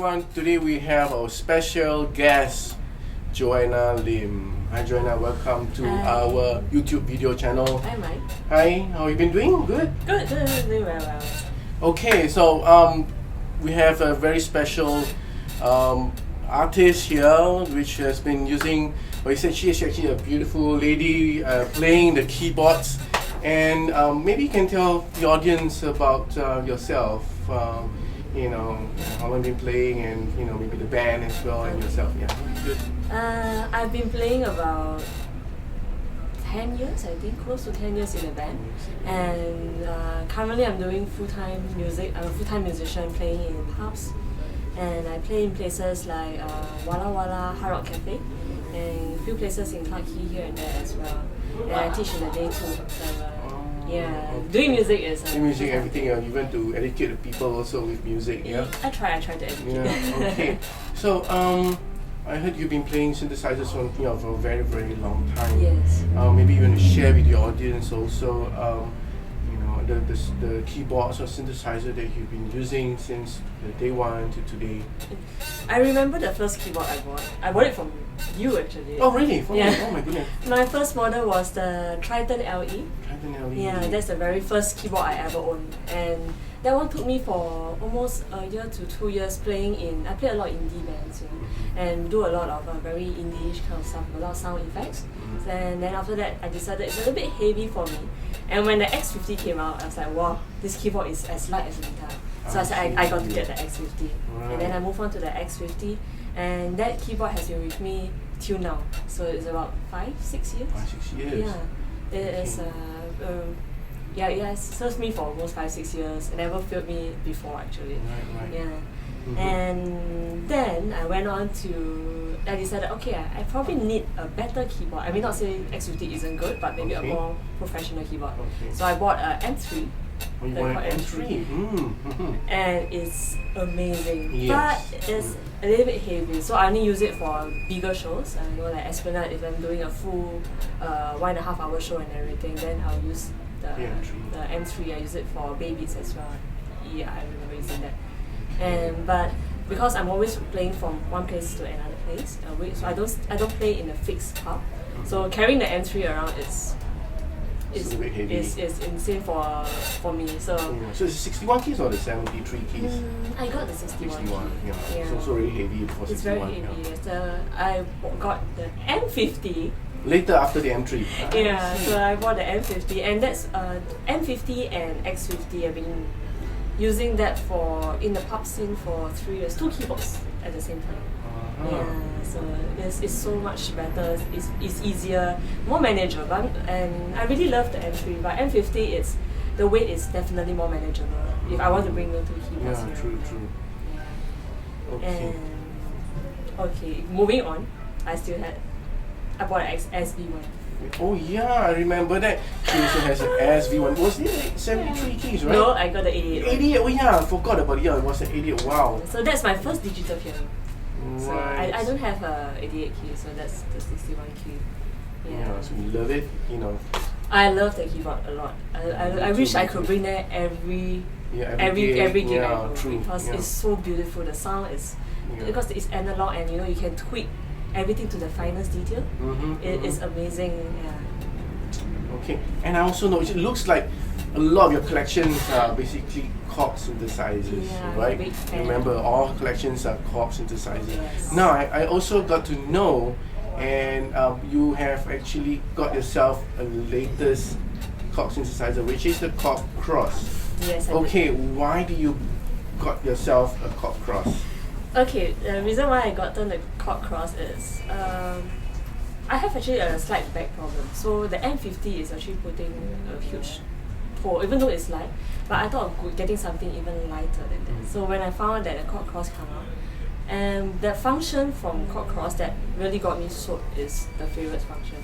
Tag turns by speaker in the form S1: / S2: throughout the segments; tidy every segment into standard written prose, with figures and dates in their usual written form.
S1: everyone. Today we have our special guest, Joanna Lim. Hi Joanna, welcome to our YouTube video channel.
S2: Hi Mike.
S1: Hi, how you been doing? Good?
S2: Good, doing very well.
S1: Okay, so we have a very special artist here which has been using, well, she is actually a beautiful lady playing the keyboards. And maybe you can tell the audience about yourself. You know, how long you've been playing, and you know, maybe the band as well, and yourself. Yeah. Good.
S2: I've been playing about 10 years, I think, close to 10 years in a band. And currently I'm doing full-time music. I'm a full-time musician playing in pubs. And I play in places like Walla Walla, Hard Rock Cafe, and a few places in Clarke Quay here and there as well. And I teach in the day too. So, yeah, okay. Doing music is...
S1: doing music, everything, you went to educate the people also with music, yeah?
S2: I try to educate.
S1: Yeah, okay. So, I heard you've been playing synthesizers for a very, very long time.
S2: Yes.
S1: Maybe you want to share with your audience also, you know, the keyboards or synthesizer that you've been using since day one to today.
S2: I remember the first keyboard I bought. I bought it from you actually.
S1: Oh really? From
S2: yeah.
S1: me? Oh my goodness.
S2: My first model was the Triton LE.
S1: Triton LE.
S2: Yeah, that's the very first keyboard I ever owned. And that one took me for almost a year to 2 years playing in, I play a lot of indie bands, you know, and do a lot of very indie-ish kind of stuff, a lot of sound effects. And then after that, I decided it's a little bit heavy for me. And when the X50 came out, I was like, wow, this keyboard is as light as a guitar. So I said, I got to get the X50. Right. And then I moved on to the X50. And that keyboard has been with me till now. So it's about 5-6 years.
S1: 5-6 years.
S2: Yeah, it is. Yeah, it served me for almost 5-6 years. It never failed me before actually.
S1: Right.
S2: Yeah. And then I went on to, I decided, okay, I probably need a better keyboard. I mean, not saying X50 isn't good, but maybe a more professional keyboard. So I bought an M3.
S1: Oh, you bought an M3?
S2: And it's amazing.
S1: Yes.
S2: But it's a little bit heavy, so I only use it for bigger shows. I know, like Esplanade, if I'm doing a full 1.5 hour show and everything, then I'll use the M3. I use it for babies as well. Yeah, I remember using that. But because I'm always playing from one place to another place, so I don't play in a fixed pub. So carrying the M3 around is insane for me. So
S1: so it's 61 keys or the 73 keys?
S2: I got the 61.
S1: Yeah. It's also really heavy for 61.
S2: It's very heavy. Yeah. So I got the M50.
S1: Later after the M3.
S2: Yeah, so I bought the M50, and that's M50 and X50. I've been using that in the pub scene for 3 years. 2 keyboards at the same time. Yeah, so it's so much better. It's easier, more manageable. And I really love the M3, but M50 the weight is definitely more manageable. If I want to bring the 2 keyboards.
S1: Yeah, true.
S2: Yeah.
S1: Okay.
S2: And okay, moving on. I bought an SV1.
S1: Oh yeah, I remember that. She also has an SV1. Was it like 73 keys, right?
S2: No, I got the 88.
S1: 88, oh yeah, I forgot about it. Yeah, it was an 88, wow.
S2: So that's my first digital piano.
S1: Right.
S2: So I don't have a 88 key, so that's the 61 key.
S1: Yeah, so you love it, you know.
S2: I love the keyboard a lot. I wish I could bring that every gig I go, because it's so beautiful. The sound is because it's analog, and you know you can tweak everything to the finest detail. It is amazing. Yeah.
S1: Okay, and I also know it looks like a lot of your collections are basically Korg synthesizers, right? Remember, all collections are Korg synthesizers.
S2: Yes.
S1: Now, I also got to know, and you have actually got yourself a latest Korg synthesizer, which is the Korg Kross.
S2: Yes.
S1: Okay, why do you got yourself a Korg Kross?
S2: Okay, the reason why I got the Korg Kross is I have actually a slight back problem. So the M50 is actually putting a huge toll, even though it's light. But I thought of getting something even lighter than that. So when I found out that the Korg Kross came out, and the function from Korg Kross that really got me soaked is the favorites function.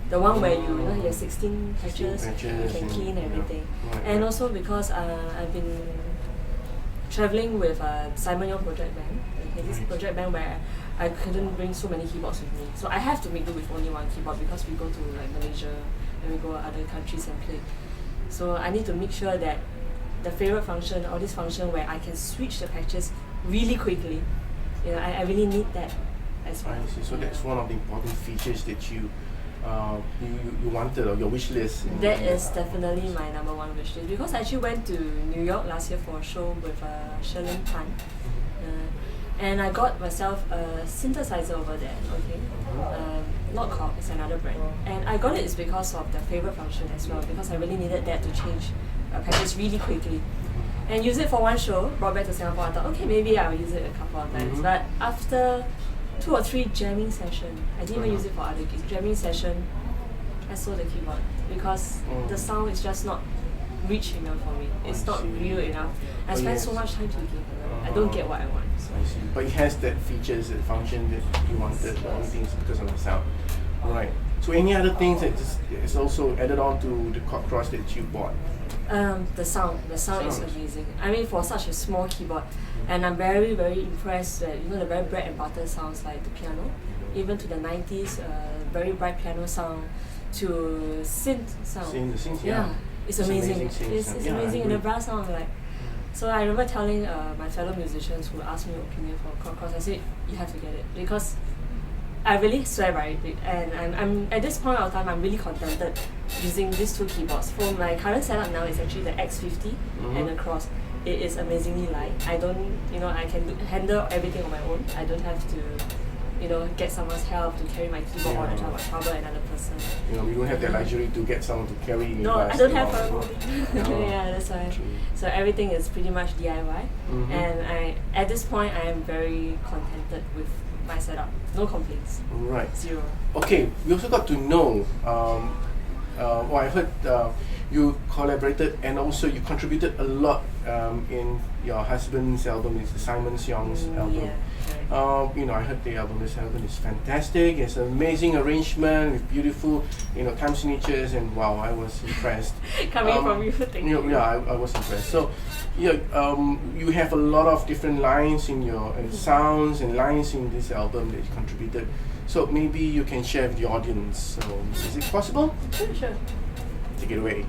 S2: The one where you have 16 patches, you can clean everything. And also because I've been traveling with Simon Yong project band. This project band where I couldn't bring so many keyboards with me, so I have to make do with only one keyboard because we go to like Malaysia and we go other countries and play. So I need to make sure that the favorite function or this function where I can switch the patches really quickly I really need that as well.
S1: I see. So that's one of the important features that you wanted, or your wish list.
S2: That is definitely my number one wish list, because I actually went to New York last year for a show with Sherlyn Tan. And I got myself a synthesizer over there, okay? Not Korg, it's another brand. And I got it is because of the favorite function as well, because I really needed that to change patches really quickly. And use it for one show, brought back to Singapore. I thought, okay, maybe I'll use it a couple of times. But after 2 or 3 jamming sessions, I didn't even use it for other gigs. Jamming session, I sold the keyboard because the sound is just not rich enough for me. It's not real enough. I spent so much time tweaking. I don't get what I want. So.
S1: I see. But it has that features, that function that you wanted. The only thing is because of the sound. Right. So any other things that is also added on to the Korg Kross that you bought?
S2: The sound is amazing. I mean, for such a small keyboard, and I'm very, very impressed that the very bread and butter sounds like the piano, even to the 90s, very bright piano sound, to synth sound.
S1: The synth, yeah.
S2: It's amazing. It's amazing, and the brass sound like. So I remember telling my fellow musicians who asked me opinion for Korg Kross, I said you have to get it because I really swear by it, and I'm at this point of time I'm really contented using these 2 keyboards. For my current setup now is actually the X50 and the Kross. It is amazingly light. I don't, I can handle everything on my own. I don't have to, get someone's help to carry my keyboard all the time or trouble another person.
S1: We don't have the luxury to get someone to carry.
S2: No, I don't have a yeah, that's why. So everything is pretty much DIY, and at this point I am very contented with my setup. No complaints.
S1: Right.
S2: 0.
S1: Okay, we also got to know. I heard you collaborated and also you contributed a lot in your husband's album. It's the Simon Yong's album.
S2: Yeah.
S1: I heard this album is fantastic. It's an amazing arrangement with beautiful, time signatures, and wow, I was impressed.
S2: Coming from you, thank you.
S1: Yeah, I was impressed. So, you have a lot of different lines in your sounds and lines in this album that you contributed. So maybe you can share with the audience. So, is it possible?
S2: Sure.
S1: Take it away.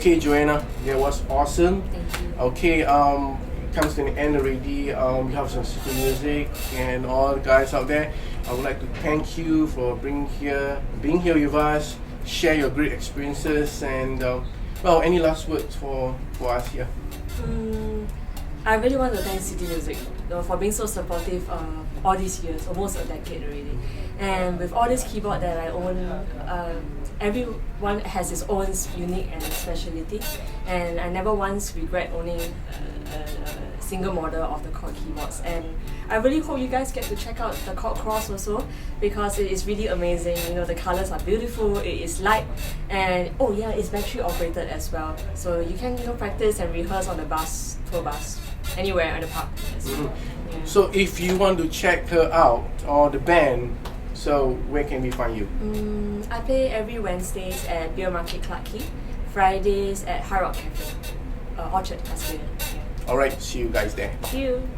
S1: Okay, Joanna, that was awesome.
S2: Thank you.
S1: Okay, it comes to the end already. We have some super music, and all the guys out there, I would like to thank you for being here with us, share your great experiences, and well, any last words for us here?
S2: I really want to thank City Music for being so supportive all these years, almost a decade already. And with all this keyboard that I own, everyone has its own unique and speciality. And I never once regret owning a single model of the Korg keyboards. And I really hope you guys get to check out the Korg Kross also, because it is really amazing. You know, the colors are beautiful, it is light, and oh yeah, it's battery operated as well. So you can practice and rehearse on the bus, tour bus, anywhere in the park. Yeah.
S1: So if you want to check her out or the band, so where can we find you?
S2: I play every Wednesdays at Beer Market Clarke Quay, Fridays at Hard Rock Cafe, Orchard Cascade.
S1: Alright, see you guys there.
S2: See you.